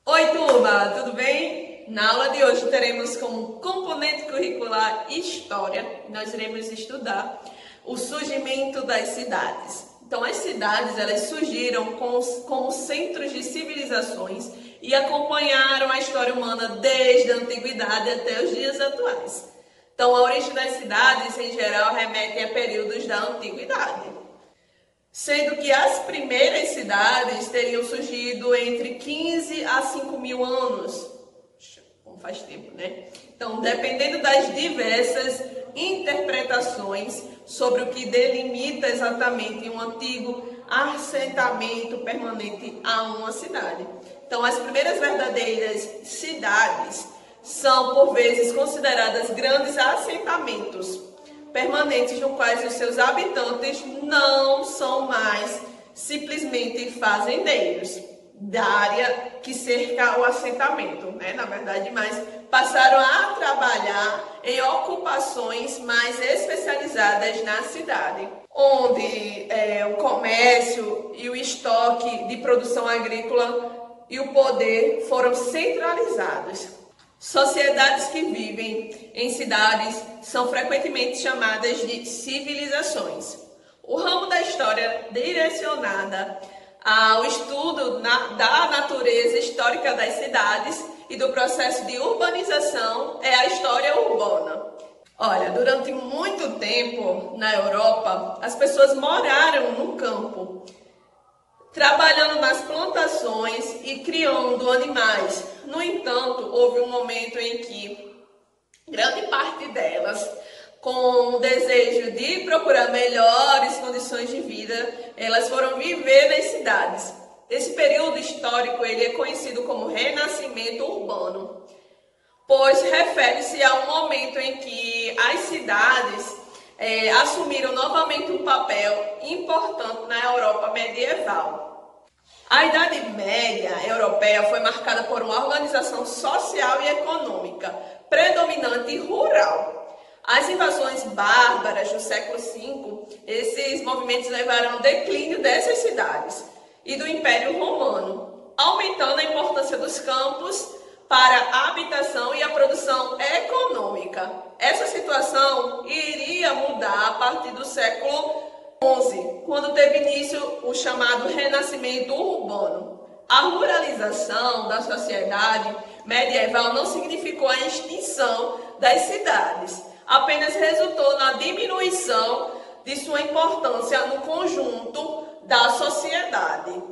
Oi, turma, tudo bem? Na aula de hoje teremos como componente curricular História. Nós iremos estudar o surgimento das cidades. Então, as cidades elas surgiram como centros de civilizações e acompanharam a história humana desde a antiguidade até os dias atuais. Então, a origem das cidades, em geral, remete a períodos da antiguidade, sendo que as primeiras cidades teriam surgido entre 15 a 5 mil anos. Como faz tempo, né? Então, dependendo das diversas interpretações sobre o que delimita exatamente um antigo assentamento permanente a uma cidade. Então, as primeiras verdadeiras cidades são, por vezes, consideradas grandes assentamentos permanentes, no quais os seus habitantes não são mais simplesmente fazendeiros da área que cerca o assentamento, né? Na verdade, mas passaram a trabalhar em ocupações mais especializadas na cidade, onde o comércio e o estoque de produção agrícola e o poder foram centralizados. Sociedades que vivem em cidades são frequentemente chamadas de civilizações. O ramo da história direcionada ao estudo da natureza histórica das cidades e do processo de urbanização é a história urbana. Olha, durante muito tempo na Europa, as pessoas moraram no campo, trabalhando nas plantações e criando animais. No entanto, houve um momento em que grande parte delas, com o desejo de procurar melhores condições de vida, elas foram viver nas cidades. Esse período histórico ele é conhecido como Renascimento Urbano, pois refere-se a um momento em que as cidades assumiram novamente um papel importante na Europa medieval. A Idade Média europeia foi marcada por uma organização social e econômica predominante rural. As invasões bárbaras do século V, esses movimentos levaram ao declínio dessas cidades e do Império Romano, aumentando a importância dos campos para a habitação e a produção econômica. Essa situação iria mudar a partir do século XI, quando teve início o chamado Renascimento Urbano. A ruralização da sociedade medieval não significou a extinção das cidades, apenas resultou na diminuição de sua importância no conjunto da sociedade,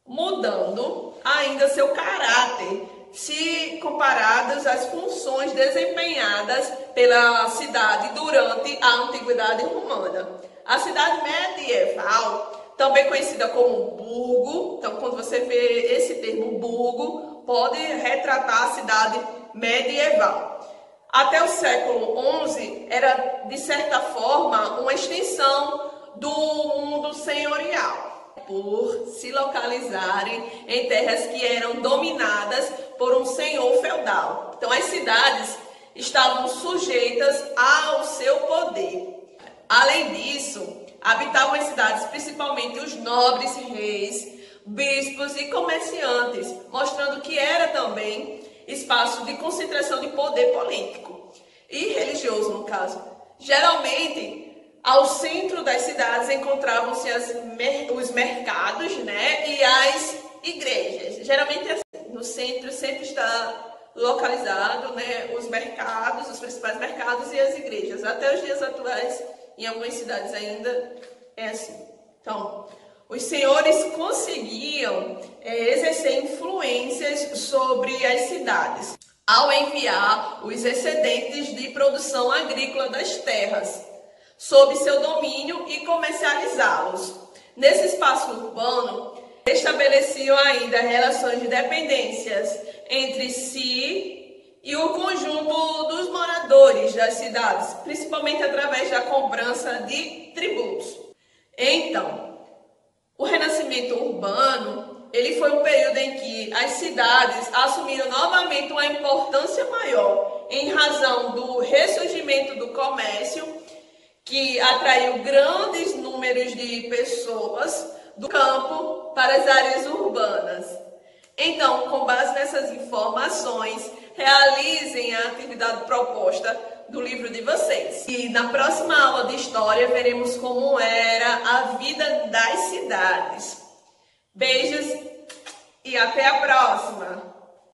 mudando ainda seu caráter, se comparadas às funções desempenhadas pela cidade durante a Antiguidade Romana. A cidade medieval, também conhecida como burgo, então quando você vê esse termo burgo, pode retratar a cidade medieval. Até o século XI era, de certa forma, uma extensão do mundo senhorial, por se localizarem em terras que eram dominadas por um senhor feudal. Então as cidades estavam sujeitas ao seu poder. Além disso, habitavam as cidades principalmente os nobres reis, bispos e comerciantes, mostrando que era também espaço de concentração de poder político e religioso, no caso. Geralmente, ao centro das cidades encontravam-se os mercados, né, e as igrejas. Geralmente, assim, no centro sempre está localizado, né, os mercados, os principais mercados e as igrejas. Até os dias atuais, em algumas cidades ainda é assim. Então, os senhores conseguiam exercer influências sobre as cidades ao enviar os excedentes de produção agrícola das terras sob seu domínio e comercializá-los. Nesse espaço urbano, estabeleciam ainda relações de dependências entre si e o conjunto dos moradores das cidades, principalmente através da cobrança de tributos. Então, o Renascimento Urbano, ele foi um período em que as cidades assumiram novamente uma importância maior em razão do ressurgimento do comércio, que atraiu grandes números de pessoas do campo para as áreas urbanas. Então, com base nessas informações, realizem a atividade proposta do livro de vocês. E na próxima aula de história veremos como era a vida das cidades. Beijos e até a próxima!